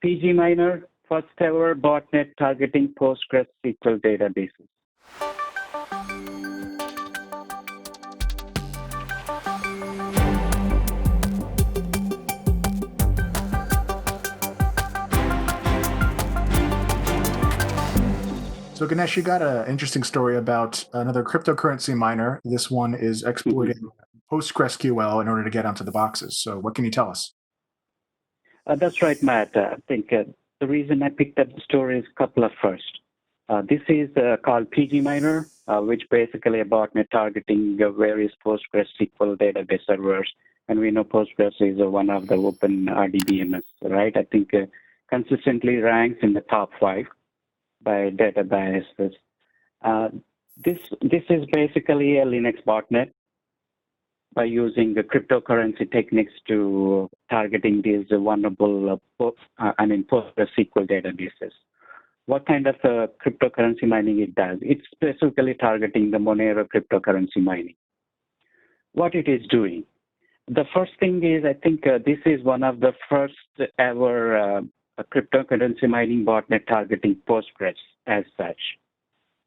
PGMiner, first ever botnet targeting PostgreSQL databases. So Ganesh, you got an interesting story about another cryptocurrency miner. This one is exploiting PostgreSQL in order to get onto the boxes. So what can you tell us? That's right, Matt. I think the reason I picked up the story is a couple of first. This is called PGMiner, which basically a botnet targeting various PostgreSQL database servers. And we know Postgres is one of the open RDBMS, right? I think consistently ranks in the top 5 by databases. This is basically a Linux botnet by using the cryptocurrency techniques to targeting these vulnerable PostgreSQL databases. What kind of cryptocurrency mining it does? It's specifically targeting the Monero cryptocurrency mining. What it is doing? The first thing is, I think this is one of the first ever cryptocurrency mining botnet targeting Postgres as such.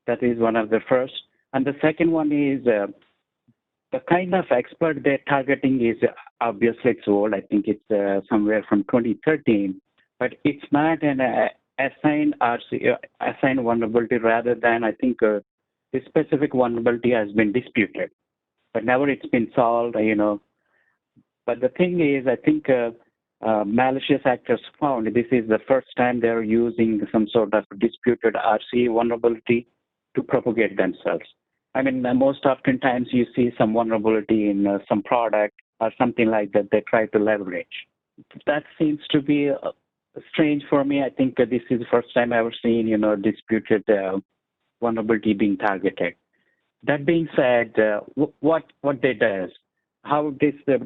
That is one of the first. And the second one is the kind of expert they're targeting is obviously it's old. I think it's somewhere from 2013, but it's not an assigned vulnerability. Rather than I think the specific vulnerability has been disputed, but never it's been solved. But the thing is, I think malicious actors found this is the first time they're using some sort of disputed RC vulnerability to propagate themselves. I mean, most oftentimes you see some vulnerability in some product or something like that they try to leverage. That seems to be strange for me. I think this is the first time I've ever seen, disputed vulnerability being targeted. That being said, what they does, how this the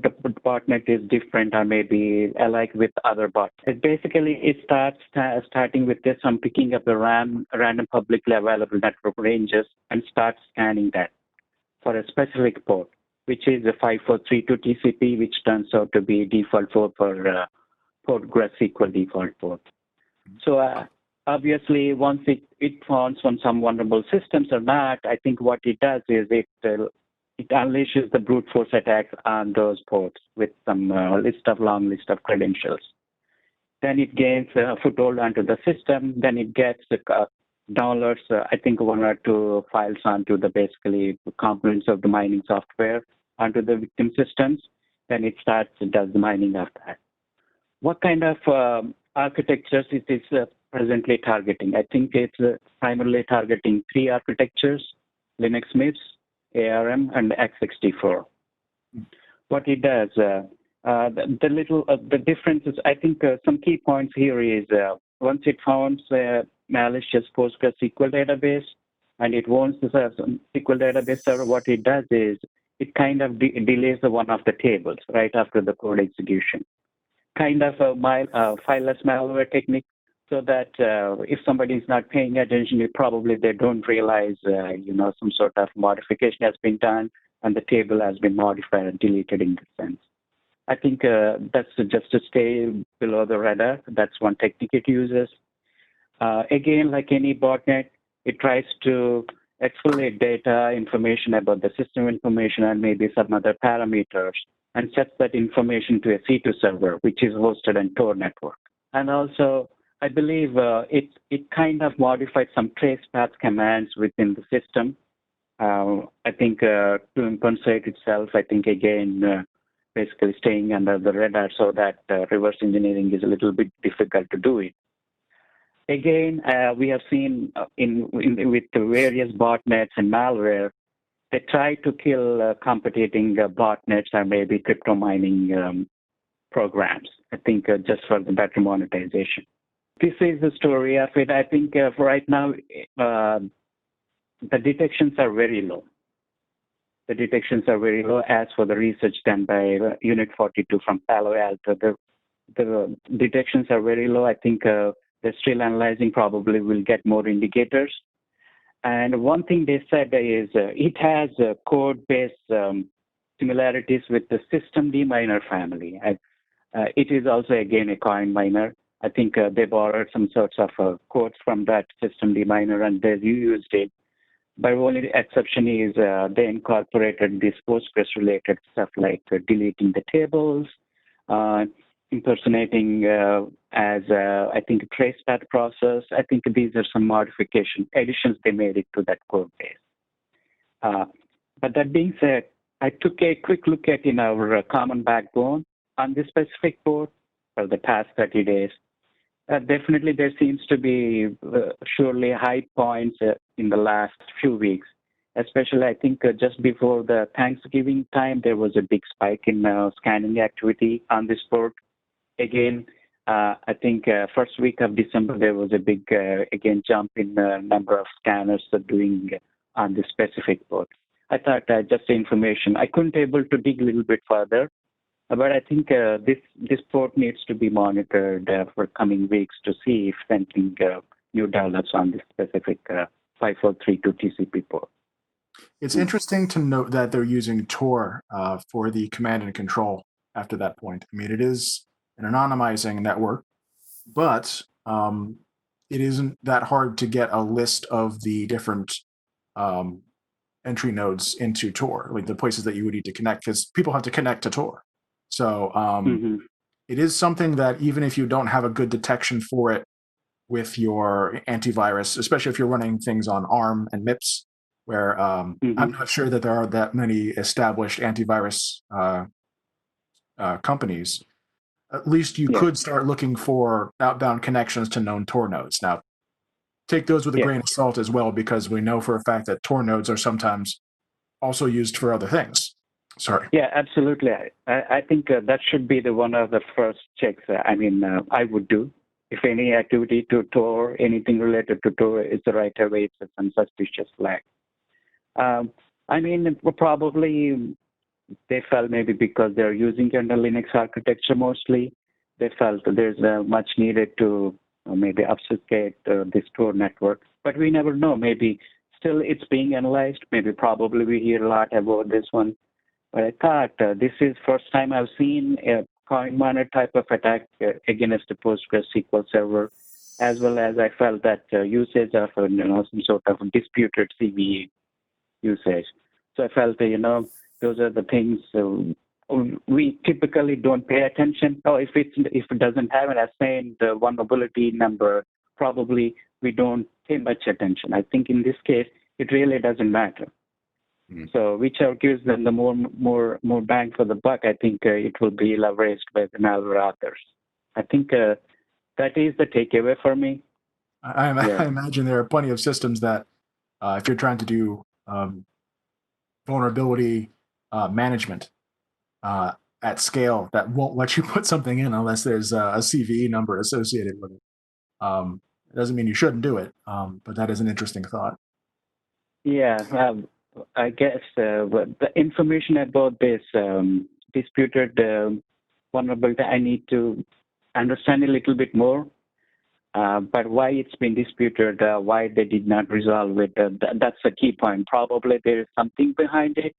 botnet is different or maybe alike with other bots. It starts starting with this, I'm picking up the random publicly available network ranges and starts scanning that for a specific port, which is the 5432 TCP, which turns out to be default port for PostgreSQL default port. So obviously, once it finds on some vulnerable systems or not, I think what it does is it unleashes the brute force attacks on those ports with some long list of credentials. Then it gains a foothold onto the system. Then it gets downloads, I think 1 or 2 files onto the basically components of the mining software onto the victim systems. Then it does the mining of that. What kind of architectures it is presently targeting? I think it's primarily targeting 3 architectures: Linux MIPS, ARM, and x64. What it does, the difference is, I think some key points here is once it founds a malicious PostgreSQL database and it wants to have some SQL database server, what it does is it kind of delays one of the tables right after the code execution. Kind of a fileless malware technique, so that if somebody is not paying attention, probably they don't realize, some sort of modification has been done and the table has been modified and deleted in this sense. I think that's just to stay below the radar. That's one technique it uses. Again, like any botnet, it tries to exfoliate data, information about the system information, and maybe some other parameters, and sets that information to a C2 server, which is hosted on Tor network. And also, I believe it kind of modified some trace path commands within the system. I think to compensate itself, I think again, basically staying under the radar so that reverse engineering is a little bit difficult to do it. Again, we have seen with the various botnets and malware, they try to kill competing botnets or maybe crypto mining programs, I think just for the better monetization. This is the story of it. I think for right now, the detections are very low. The detections are very low as for the research done by Unit 42 from Palo Alto. The detections are very low. I think they're still analyzing, probably will get more indicators. And one thing they said is it has code-based similarities with the systemd miner family. It is also, again, a coin miner. I think they borrowed some sorts of codes from that system miner and they used it. But only the exception is they incorporated this Postgres-related stuff like deleting the tables, impersonating as I think a tracepath process. I think these are some additions they made it to that code base. But that being said, I took a quick look at in our common backbone on this specific port for the past 30 days. Definitely, there seems to be surely high points in the last few weeks. Especially, I think just before the Thanksgiving time, there was a big spike in scanning activity on this port. Again, I think first week of December, there was a big, again, jump in the number of scanners doing on this specific port. I thought just the information. I couldn't able to dig a little bit further, but I think this port needs to be monitored for coming weeks to see if anything new develops on this specific 5432 TCP port. It's interesting to note that they're using Tor for the command and control after that point. I mean, it is an anonymizing network, but it isn't that hard to get a list of the different entry nodes into Tor, like the places that you would need to connect, because people have to connect to Tor. So it is something that even if you don't have a good detection for it with your antivirus, especially if you're running things on ARM and MIPS, where I'm not sure that there are that many established antivirus companies, at least you could start looking for outbound connections to known Tor nodes. Now, take those with a grain of salt as well, because we know for a fact that Tor nodes are sometimes also used for other things. Sorry. Yeah, absolutely. I think that should be one of the first checks. I would do. If any activity to Tor, anything related to Tor is right away, it's some suspicious flag. Probably they felt maybe because they're using under Linux architecture mostly, they felt there's much needed to maybe obfuscate this Tor network. But we never know. Maybe still it's being analyzed. Maybe probably we hear a lot about this one. But I thought this is first time I've seen a Keyser type of attack against the PostgreSQL server, as well as I felt that usage of some sort of disputed CVE usage. So I felt those are the things we typically don't pay attention. Or if it doesn't have an assigned vulnerability number, probably we don't pay much attention. I think in this case it really doesn't matter. So whichever gives them the more bang for the buck, I think it will be leveraged by the malware authors. I think that is the takeaway for me. I imagine there are plenty of systems that if you're trying to do vulnerability management at scale, that won't let you put something in unless there's a CVE number associated with it. It doesn't mean you shouldn't do it, but that is an interesting thought. Yeah, I guess the information about this disputed vulnerability, I need to understand a little bit more. But why it's been disputed, why they did not resolve it, that's a key point. Probably there is something behind it,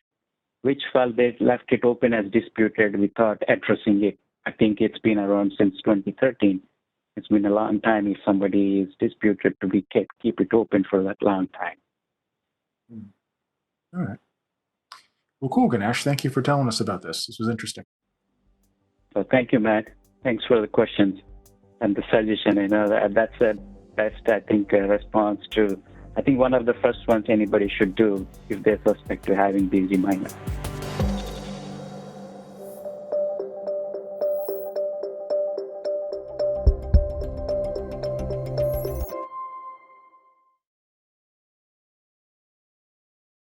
which felt they left it open as disputed without addressing it. I think it's been around since 2013. It's been a long time if somebody is disputed to be keep it open for that long time. All right. Well, cool, Ganesh. Thank you for telling us about this. This was interesting. So thank you, Matt. Thanks for the questions and the suggestion. That's the best, I think, response to, I think, one of the first ones anybody should do if they suspect to having PGMiner.